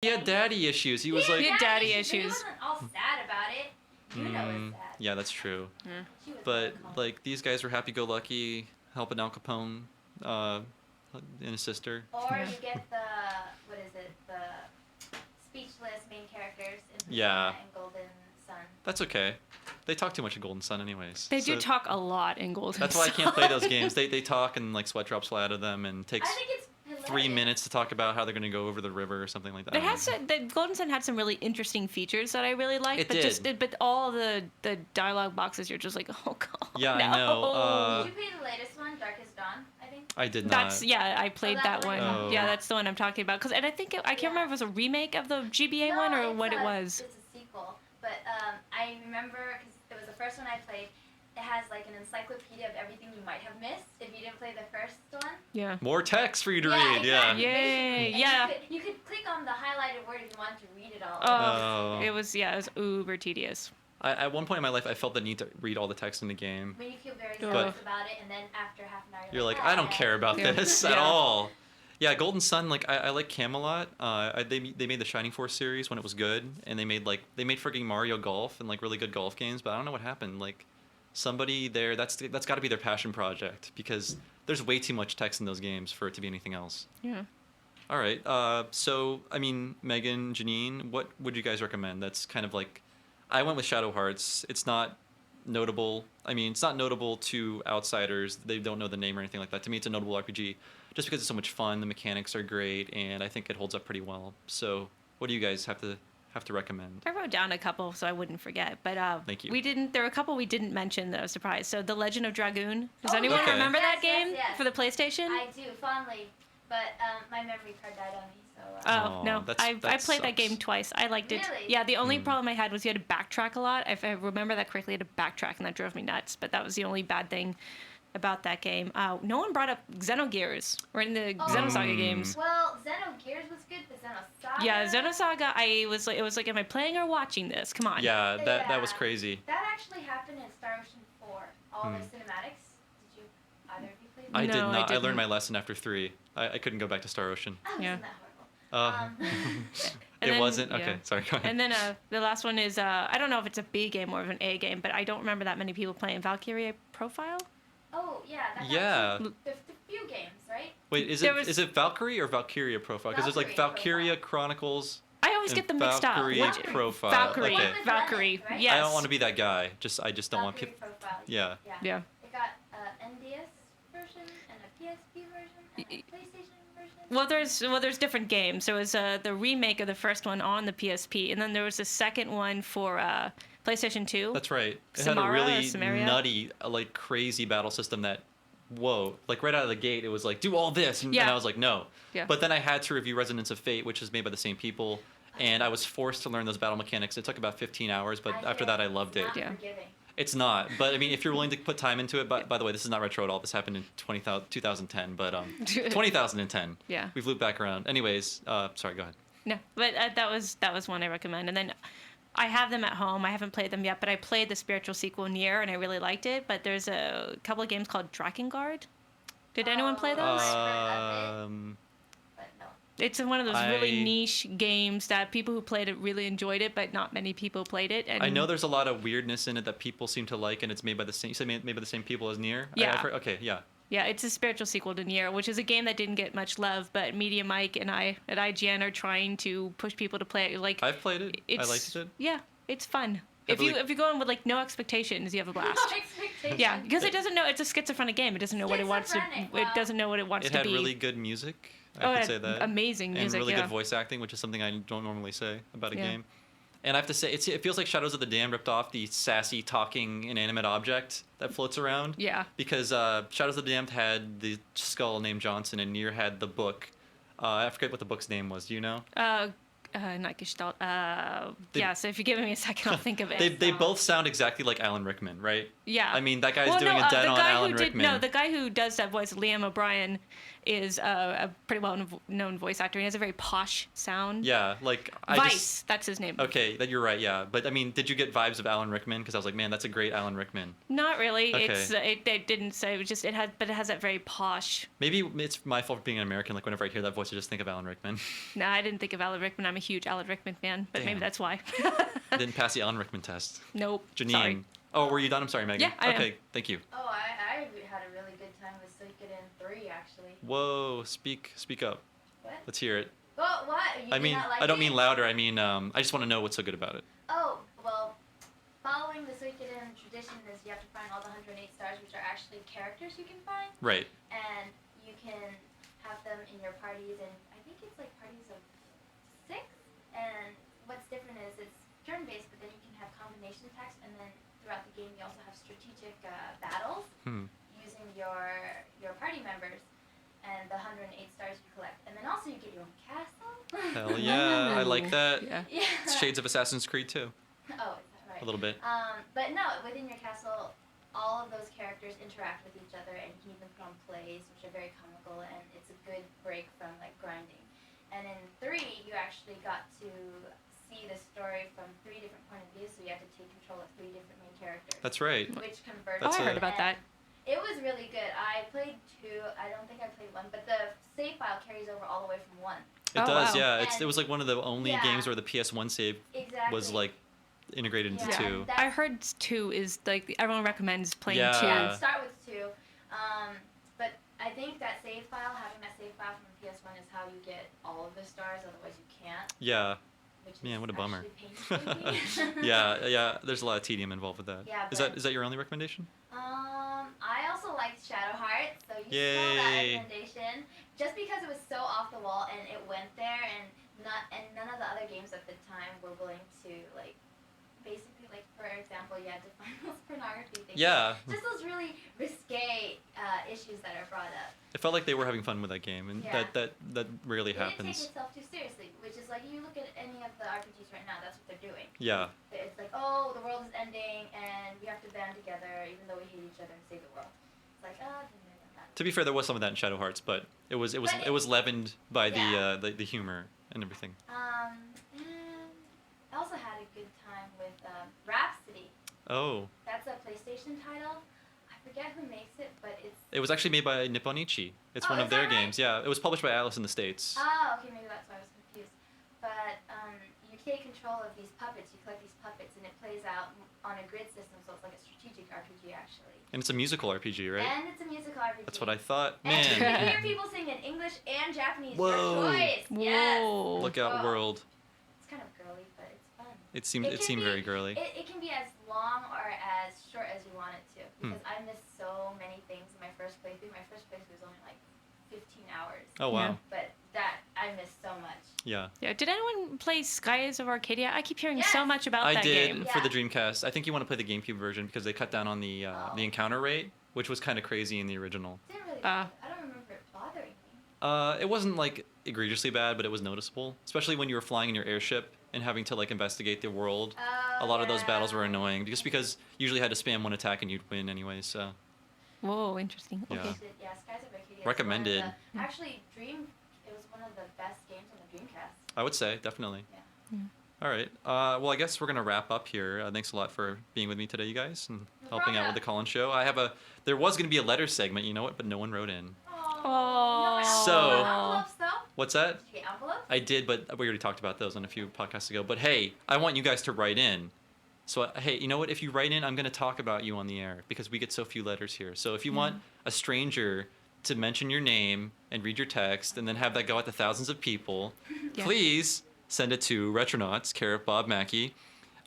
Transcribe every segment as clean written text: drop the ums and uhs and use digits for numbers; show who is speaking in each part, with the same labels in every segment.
Speaker 1: He had daddy issues. He was
Speaker 2: He
Speaker 1: like,
Speaker 2: had daddy
Speaker 3: But he
Speaker 2: issues.
Speaker 3: wasn't all sad about it. Juno was sad.
Speaker 1: yeah, that's true.
Speaker 2: Yeah.
Speaker 3: She was
Speaker 1: But
Speaker 3: very calm.
Speaker 1: like these guys were happy-go-lucky, helping Al Capone, and his sister.
Speaker 3: Or
Speaker 2: Yeah.
Speaker 3: you get the speechless main characters in Persona
Speaker 1: Yeah.
Speaker 3: and Golden Sun.
Speaker 1: That's okay. They talk too much in Golden Sun, anyways.
Speaker 2: They do
Speaker 1: So
Speaker 2: talk a lot in Golden
Speaker 1: That's why I can't
Speaker 2: Sun.
Speaker 1: play those games. They talk and like sweat drops fly out of them, and takes
Speaker 3: I think it's hilarious.
Speaker 1: 3 minutes to talk about how they're gonna go over the river or something like that.
Speaker 2: It has the Golden Sun had some really interesting features that I really liked,
Speaker 1: It
Speaker 2: but
Speaker 1: did.
Speaker 2: but all the dialogue boxes, you're just like, oh god.
Speaker 1: Yeah,
Speaker 2: no.
Speaker 1: I know.
Speaker 3: Did you play the latest one, Darkest Dawn? I think.
Speaker 1: I did not.
Speaker 2: That's I played
Speaker 3: that
Speaker 2: that
Speaker 3: one?
Speaker 2: one.
Speaker 1: Oh.
Speaker 2: Yeah, that's the one I'm talking about. And I think I can't remember if it was a remake of the GBA one or what it was.
Speaker 3: It's a sequel, but I remember because it was the first one I played. It has like an encyclopedia of everything you might have missed if you didn't play the first one.
Speaker 2: Yeah.
Speaker 1: More text for you to
Speaker 3: Yeah,
Speaker 1: read.
Speaker 3: exactly.
Speaker 1: Yeah.
Speaker 2: Yay,
Speaker 3: And
Speaker 2: yeah.
Speaker 3: You could click on the highlighted word if you wanted to read it all.
Speaker 1: Oh.
Speaker 2: It was uber tedious.
Speaker 1: At one point in my life, I felt the need to read all the text in the game.
Speaker 3: When you feel very
Speaker 2: But-
Speaker 3: serious about it, and then after half an hour,
Speaker 1: You're like, I don't care about
Speaker 2: Yeah.
Speaker 1: this
Speaker 2: Yeah.
Speaker 1: at all. Yeah, Golden Sun, like I like Camelot. They made the Shining Force series when it was good, and they made frigging Mario Golf and like really good golf games. But I don't know what happened. Like somebody there, that's got to be their passion project, because there's way too much text in those games for it to be anything else.
Speaker 2: Yeah.
Speaker 1: All right. So I mean, Megan, Janine, what would you guys recommend? That's kind of like, I went with Shadow Hearts. It's not notable. I mean, it's not notable to outsiders. They don't know the name or anything like that. To me, it's a notable RPG just because it's so much fun. The mechanics are great, and I think it holds up pretty well. So, what do you guys have to recommend?
Speaker 2: I wrote down a couple so I wouldn't forget, but
Speaker 1: Thank you.
Speaker 2: There were a couple we didn't mention that I was surprised. So The Legend of Dragoon. Does
Speaker 3: Oh,
Speaker 2: anyone
Speaker 1: Okay.
Speaker 2: remember that
Speaker 3: Yes, yes,
Speaker 2: game
Speaker 3: yes.
Speaker 2: for the PlayStation?
Speaker 3: I do fondly, but my memory card died on me, so.
Speaker 2: Oh
Speaker 1: Oh,
Speaker 2: no! I
Speaker 1: that
Speaker 2: played that game
Speaker 1: sucks.
Speaker 2: twice. I liked it.
Speaker 3: Really?
Speaker 2: Yeah, the only
Speaker 1: Hmm.
Speaker 2: problem I had was you had to backtrack a lot. If I remember that correctly, you had to backtrack, and that drove me nuts. But that was the only bad thing about that game. No one brought up Xenogears or in the
Speaker 3: Oh.
Speaker 2: Xenosaga games.
Speaker 3: Well, Xenogears was good, but Xenosaga.
Speaker 2: Yeah, Xenosaga. It was like, am I playing or watching this? Come on.
Speaker 1: Yeah, that was
Speaker 3: Yeah.
Speaker 1: crazy.
Speaker 3: That actually happened in Star Ocean 4. All
Speaker 1: Hmm.
Speaker 3: the cinematics. Did you either of you play them?
Speaker 1: I did
Speaker 2: No, I
Speaker 1: not. I learned
Speaker 2: didn't.
Speaker 1: my lesson after 3. I couldn't go back to Star Ocean.
Speaker 3: Oh,
Speaker 2: Yeah.
Speaker 3: isn't that horrible?
Speaker 2: And
Speaker 1: It
Speaker 2: then-
Speaker 1: wasn't.
Speaker 2: yeah.
Speaker 1: Okay, sorry. Go ahead.
Speaker 2: And then the last one is I don't know if it's a B game or an A game, but I don't remember that many people playing Valkyria Profile.
Speaker 3: Oh, yeah. That got
Speaker 1: Yeah.
Speaker 3: The few games, right?
Speaker 1: Wait, is
Speaker 2: There
Speaker 1: it
Speaker 2: was-
Speaker 1: is it Valkyrie or Valkyria Profile? Because there's like
Speaker 3: Valkyrie
Speaker 1: Valkyria Chronicles.
Speaker 2: I always
Speaker 1: and
Speaker 2: get them mixed up.
Speaker 1: Valkyrie
Speaker 3: Valkyrie.
Speaker 1: Profile.
Speaker 2: Valkyrie.
Speaker 1: Okay.
Speaker 3: One with
Speaker 2: Valkyrie.
Speaker 3: Lennox, right?
Speaker 2: Yes.
Speaker 1: I don't want to be that guy. I just don't want
Speaker 3: Valkyrie
Speaker 1: people.
Speaker 3: Profile.
Speaker 1: Yeah.
Speaker 2: Yeah.
Speaker 3: It got an NDS version and a PSP version and a PlayStation version.
Speaker 2: Well, there's different games. There was the remake of the first one on the PSP, and then there was a second one for PlayStation 2.
Speaker 1: That's right. It had a
Speaker 2: Samara or
Speaker 1: really
Speaker 2: Samaria?
Speaker 1: nutty, like crazy battle system that, whoa, like right out of the gate, it was like, do all this. And
Speaker 2: Yeah.
Speaker 1: I was like, no.
Speaker 2: Yeah.
Speaker 1: But then I had to review Resonance of Fate, which is made by the same people. And I was forced to learn those battle mechanics. It took about 15 hours, but after that, I loved it.
Speaker 3: Not
Speaker 2: Yeah.
Speaker 3: forgiving.
Speaker 1: It's not. But I mean, if you're willing to put time into it, by the way, this is not retro at all. This happened in 2010, but 2010.
Speaker 2: Yeah.
Speaker 1: We've looped back around. Anyways, sorry, go ahead.
Speaker 2: No, but that was one I recommend. And then I have them at home. I haven't played them yet, but I played the spiritual sequel Nier, and I really liked it. But there's a couple of games called Drakengard. Did anyone play those?
Speaker 3: But no.
Speaker 2: It's one of those really
Speaker 1: I-
Speaker 2: niche games that people who played it really enjoyed it, but not many people played it. And
Speaker 1: I know there's a lot of weirdness in it that people seem to like, and it's made by the same. You said made by the same people as Nier.
Speaker 2: Yeah.
Speaker 1: Okay. Yeah.
Speaker 2: Yeah, it's a spiritual sequel to Nier, which is a game that didn't get much love, but Media Mike and I at IGN are trying to push people to play it. Like
Speaker 1: I've played it. I
Speaker 2: it's,
Speaker 1: liked it.
Speaker 2: Yeah, it's fun.
Speaker 1: I
Speaker 2: If you
Speaker 1: believe-
Speaker 2: if you go in with like no expectations, you have a blast.
Speaker 3: No expectations.
Speaker 2: Yeah, because it doesn't know it's a schizophrenic game. It doesn't know what it wants to.
Speaker 3: Schizophrenic,
Speaker 2: It
Speaker 3: wow.
Speaker 2: doesn't know what it wants
Speaker 1: It
Speaker 2: to
Speaker 1: had
Speaker 2: be.
Speaker 1: really good music. I
Speaker 2: Oh,
Speaker 1: could
Speaker 2: it
Speaker 1: say
Speaker 2: had
Speaker 1: that.
Speaker 2: amazing music,
Speaker 1: and really
Speaker 2: yeah.
Speaker 1: good voice acting, which is something I don't normally say about a
Speaker 2: Yeah.
Speaker 1: game. And I have to say, it feels like Shadows of the Dam ripped off the sassy, talking, inanimate object that floats around.
Speaker 2: Yeah.
Speaker 1: Because Shadows of the Damned had the skull named Johnson, and Nier had the book. I forget what the book's name was. Do you know?
Speaker 2: Not Gestalt. Yeah. So if you give me a second, I'll think of it.
Speaker 1: They both sound exactly like Alan Rickman, right?
Speaker 2: Yeah.
Speaker 1: I mean, that guy's
Speaker 2: well,
Speaker 1: doing
Speaker 2: no,
Speaker 1: a dead
Speaker 2: the
Speaker 1: on
Speaker 2: guy
Speaker 1: Alan
Speaker 2: who did,
Speaker 1: Rickman.
Speaker 2: No, the guy who does that voice, Liam O'Brien, is a pretty well-known voice actor. He has a very posh sound.
Speaker 1: Yeah, like
Speaker 2: Vice, that's his name.
Speaker 1: Okay, that you're right. Yeah, but I mean, did you get vibes of Alan Rickman? Because I was like, man, that's a great Alan Rickman.
Speaker 2: Not really.
Speaker 1: Okay.
Speaker 2: It didn't say. It was just it has that very posh.
Speaker 1: Maybe it's my fault for being an American. Like whenever I hear that voice, I just think of Alan Rickman.
Speaker 2: No, I didn't think of Alan Rickman. I'm a huge Alan Rickman fan, but maybe
Speaker 1: Damn.
Speaker 2: that's why.
Speaker 1: Didn't pass the Alan Rickman test.
Speaker 2: Nope.
Speaker 1: Janine.
Speaker 2: Sorry.
Speaker 1: Oh, were you done? I'm sorry, Megan.
Speaker 2: Yeah, I am.
Speaker 1: Okay, thank you.
Speaker 3: Oh, I had a really good time with Suikoden 3, actually.
Speaker 1: Whoa, speak up.
Speaker 3: What?
Speaker 1: Let's hear it.
Speaker 3: Well, what? You
Speaker 1: I
Speaker 3: did
Speaker 1: mean,
Speaker 3: not like
Speaker 1: I don't
Speaker 3: it?
Speaker 1: mean louder. I mean, I just want to know what's so good about it.
Speaker 3: Oh, well, following the Suikoden tradition is you have to find all the 108 stars, which are actually characters you can find,
Speaker 1: Right.
Speaker 3: and you can have them in your parties, and I think it's like parties of 6, and what's different is it's turn-based, but then you can have combination attacks, and then throughout the game you also have strategic battles using your party members and the 108 stars you collect, and then also you get your own castle.
Speaker 1: Hell yeah, I like that.
Speaker 2: Yeah.
Speaker 3: Yeah.
Speaker 1: It's shades of Assassin's Creed too,
Speaker 3: Oh, is that right?
Speaker 1: a little bit.
Speaker 3: But no, within your castle, all of those characters interact with each other, and you can even put on plays, which are very comical, and it's a good break from like grinding. And in 3, you actually got to see the story from 3 different point of views, so you had to take control of 3 different main characters.
Speaker 1: That's right.
Speaker 3: Which converted.
Speaker 1: That's
Speaker 2: I heard about that.
Speaker 3: It was really good. I played 2. I don't think I played 1, but the save file carries over all the way from 1.
Speaker 1: It
Speaker 2: Oh,
Speaker 1: does,
Speaker 2: wow.
Speaker 1: yeah. It was like one of the only
Speaker 3: Yeah.
Speaker 1: games where the PS1 save
Speaker 3: Exactly.
Speaker 1: was like integrated into
Speaker 3: Yeah.
Speaker 1: 2.
Speaker 3: That's-
Speaker 2: I heard 2 is like everyone recommends playing
Speaker 1: Yeah.
Speaker 2: 2.
Speaker 3: Yeah, start with 2. But I think that save file, having that save file from the PS1 is how you get all of the stars, otherwise you can't.
Speaker 1: Yeah.
Speaker 3: Which
Speaker 1: Man,
Speaker 3: is
Speaker 1: what a bummer.
Speaker 3: actually painstaking.
Speaker 1: Yeah. There's a lot of tedium involved with that.
Speaker 3: Yeah,
Speaker 1: Is
Speaker 3: but-
Speaker 1: that your only recommendation?
Speaker 3: I also liked Shadow Heart, so you saw that
Speaker 1: Yay.
Speaker 3: recommendation. Just because it was so off the wall and it went there, and none of the other games at the time were willing to like, basically like for example, you had to find those pornography things.
Speaker 1: Yeah.
Speaker 3: Just those really risque issues that are brought up.
Speaker 1: It felt like they were having fun with that game, and
Speaker 3: Yeah.
Speaker 1: that rarely
Speaker 3: It didn't take
Speaker 1: happens.
Speaker 3: itself too seriously, which is like you look at any of the RPGs right now, that's what they're doing.
Speaker 1: Yeah.
Speaker 3: It's like, oh, the world is ending and we have to band together even though we hate each other and save the world. It's like, oh, I've been there, done that.
Speaker 1: To be fair, there was some of that in Shadow Hearts, but it was leavened by
Speaker 3: Yeah.
Speaker 1: the humor and everything.
Speaker 3: And I also had a good time with Rhapsody.
Speaker 1: Oh,
Speaker 3: That's a PlayStation title. I forget who makes it, but it's...
Speaker 1: it was actually made by Nipponichi. It's
Speaker 3: Oh,
Speaker 1: one of
Speaker 3: is
Speaker 1: their
Speaker 3: that right?
Speaker 1: games. Yeah, it was published by Alice in the States.
Speaker 3: Oh, okay, maybe that's why I was confused. But you take control of these puppets, you collect these puppets, and it plays out on a grid system, so it's like a strategic RPG, actually.
Speaker 1: And it's a musical RPG, right?
Speaker 3: And it's a musical RPG.
Speaker 1: That's what I thought.
Speaker 3: And you
Speaker 1: Man,
Speaker 3: can hear people sing in English and Japanese.
Speaker 1: Whoa.
Speaker 3: Your choice. Yes.
Speaker 2: Whoa.
Speaker 1: look out,
Speaker 3: Oh.
Speaker 1: world.
Speaker 3: It's kind of girly, but it's fun.
Speaker 1: It seemed
Speaker 3: It can
Speaker 1: seemed
Speaker 3: be-
Speaker 1: very girly.
Speaker 3: It can be as long or as short as you want it to,
Speaker 1: Hmm.
Speaker 3: because I missed so many things in my first playthrough. My first playthrough was only like 15 hours,
Speaker 1: Oh wow.
Speaker 3: but that I missed so much.
Speaker 1: Yeah.
Speaker 2: Yeah. Did anyone play Skies of Arcadia? I keep hearing so
Speaker 3: Yes.
Speaker 2: much about
Speaker 1: I
Speaker 2: that
Speaker 1: did
Speaker 2: game.
Speaker 1: for the
Speaker 3: Yeah.
Speaker 1: Dreamcast. I think you want to play the GameCube version because they cut down on the
Speaker 3: Oh.
Speaker 1: encounter rate, which was kind of crazy in the original.
Speaker 3: Didn't really.
Speaker 2: Uh.
Speaker 3: I don't remember it bothering me.
Speaker 1: It wasn't like egregiously bad, but it was noticeable, especially when you were flying in your airship and having to like investigate the world.
Speaker 3: Oh,
Speaker 1: A lot of those
Speaker 3: yeah.
Speaker 1: battles were annoying just because you usually had to spam one attack and you'd win anyway. So
Speaker 2: Whoa, interesting.
Speaker 1: Yeah.
Speaker 2: Okay.
Speaker 3: Yeah, Skies of Arcadia. is
Speaker 1: Recommended.
Speaker 3: one of the- actually, it was one of the best games on the Dreamcast.
Speaker 1: I would say definitely.
Speaker 3: Yeah.
Speaker 1: All right. Well, I guess we're gonna wrap up here. Thanks a lot for being with me today, you guys, and
Speaker 3: No
Speaker 1: helping out with
Speaker 3: problem.
Speaker 1: the call-in show. There was gonna be a letter segment, you know what? But no one wrote in.
Speaker 3: Oh.
Speaker 1: So-
Speaker 3: Envelopes though?
Speaker 1: What's that?
Speaker 3: Did you get envelopes?
Speaker 1: I did, but we already talked about those on a few podcasts ago. But hey, I want you guys to write in. So hey, you know what? If you write in, I'm going to talk about you on the air because we get so few letters here. So if you want a stranger to mention your name and read your text and then have that go out to thousands of people,
Speaker 2: Yeah.
Speaker 1: please send it to Retronauts, care of Bob Mackey,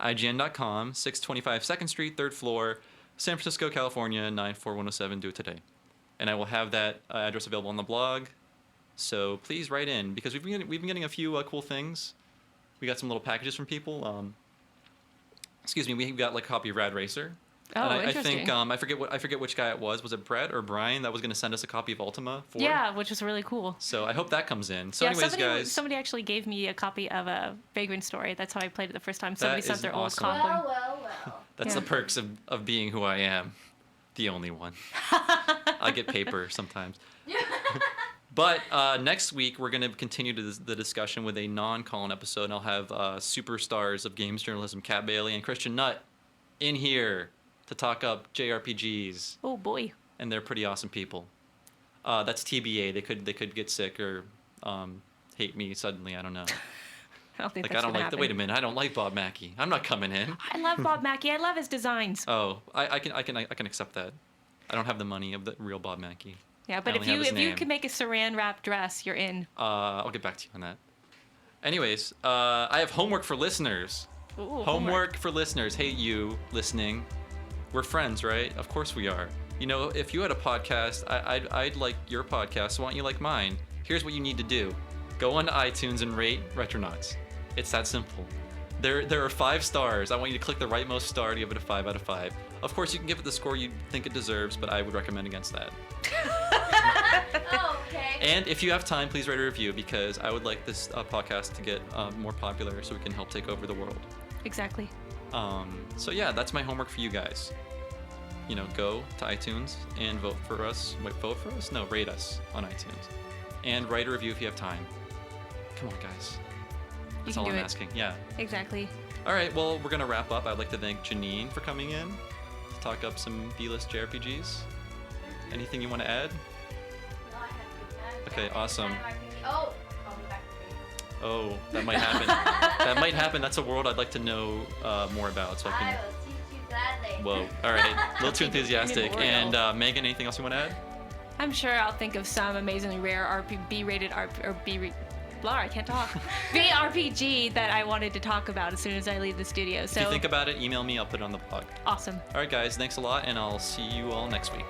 Speaker 1: IGN.com, 625 2nd Street, 3rd floor, San Francisco, California, 94107. Do it today. And I will have that address available on the blog. So please write in because we've been getting a few cool things. We got some little packages from people. Excuse me, we got like a copy of Rad Racer.
Speaker 2: Oh,
Speaker 1: and I
Speaker 2: interesting.
Speaker 1: think I forget which guy it was. Was it Brett or Brian that was going to send us a copy of Ultima 4?
Speaker 2: Yeah, which was really cool.
Speaker 1: So I hope that comes in. So
Speaker 2: Yeah,
Speaker 1: anyways,
Speaker 2: somebody,
Speaker 1: guys,
Speaker 2: somebody actually gave me a copy of a Vagrant Story. That's how I played it the first time. Somebody
Speaker 1: That
Speaker 2: sent
Speaker 1: is
Speaker 2: their
Speaker 1: awesome.
Speaker 2: old copy.
Speaker 3: Well.
Speaker 1: that's
Speaker 2: Yeah.
Speaker 1: the perks of being who I am, the only one. I get paper sometimes. But next week, we're going to continue the discussion with a non-Colin episode. And I'll have superstars of games journalism, Kat Bailey and Christian Nutt, in here to talk up JRPGs.
Speaker 2: Oh, boy.
Speaker 1: And they're pretty awesome people. That's TBA. They could get sick or hate me suddenly. I don't know.
Speaker 2: I don't think
Speaker 1: Like,
Speaker 2: that's
Speaker 1: I don't
Speaker 2: gonna
Speaker 1: like
Speaker 2: happen.
Speaker 1: wait a minute. I don't like Bob Mackey. I'm not coming in.
Speaker 2: I love Bob Mackey. I love his designs.
Speaker 1: Oh, I can accept that. I don't have the money of the real Bob Mackey.
Speaker 2: Yeah, but
Speaker 1: I
Speaker 2: if
Speaker 1: only have his
Speaker 2: you
Speaker 1: name.
Speaker 2: can make a saran wrap dress, you're in.
Speaker 1: I'll get back to you on that. Anyways, I have homework for listeners.
Speaker 2: Ooh,
Speaker 1: Homework for listeners. Hey, you listening. We're friends, right? Of course we are. You know, if you had a podcast, I'd like your podcast. So why don't you like mine? Here's what you need to do. Go on to iTunes and rate Retronauts. It's that simple. There are 5 stars. I want you to click the rightmost star to give it a 5 out of 5. Of course, you can give it the score you think it deserves, but I would recommend against that.
Speaker 3: Oh, okay.
Speaker 1: And if you have time, please write a review because I would like this podcast to get more popular so we can help take over the world.
Speaker 2: Exactly.
Speaker 1: So yeah, that's my homework for you guys. You know, go to iTunes and vote for us. Wait, vote for us? No, rate us on iTunes. And write a review if you have time. Come on, guys. That's all I'm asking. Yeah.
Speaker 2: Exactly.
Speaker 1: All right, well, we're going to wrap up. I'd like to thank Janine for coming in to talk up some B-list JRPGs. Anything you want to add?
Speaker 3: No, I have a good time.
Speaker 1: Okay,
Speaker 3: Yeah,
Speaker 1: awesome.
Speaker 3: anytime Oh, call me back for
Speaker 1: Oh, that might happen. That might happen. That's a world I'd like to know more about. So I
Speaker 3: I
Speaker 1: can.
Speaker 3: will teach you gladly.
Speaker 1: Whoa. All right. A little too enthusiastic.
Speaker 2: Tutorial.
Speaker 1: And Megan, anything else you want to add?
Speaker 2: I'm sure I'll think of some amazingly rare B-rated or blah, I can't talk. BRPG that I wanted to talk about as soon as I leave the studio. So
Speaker 1: If you think about it, email me. I'll put it on the blog.
Speaker 2: awesome.
Speaker 1: All right, guys. Thanks a lot, and I'll see you all next week.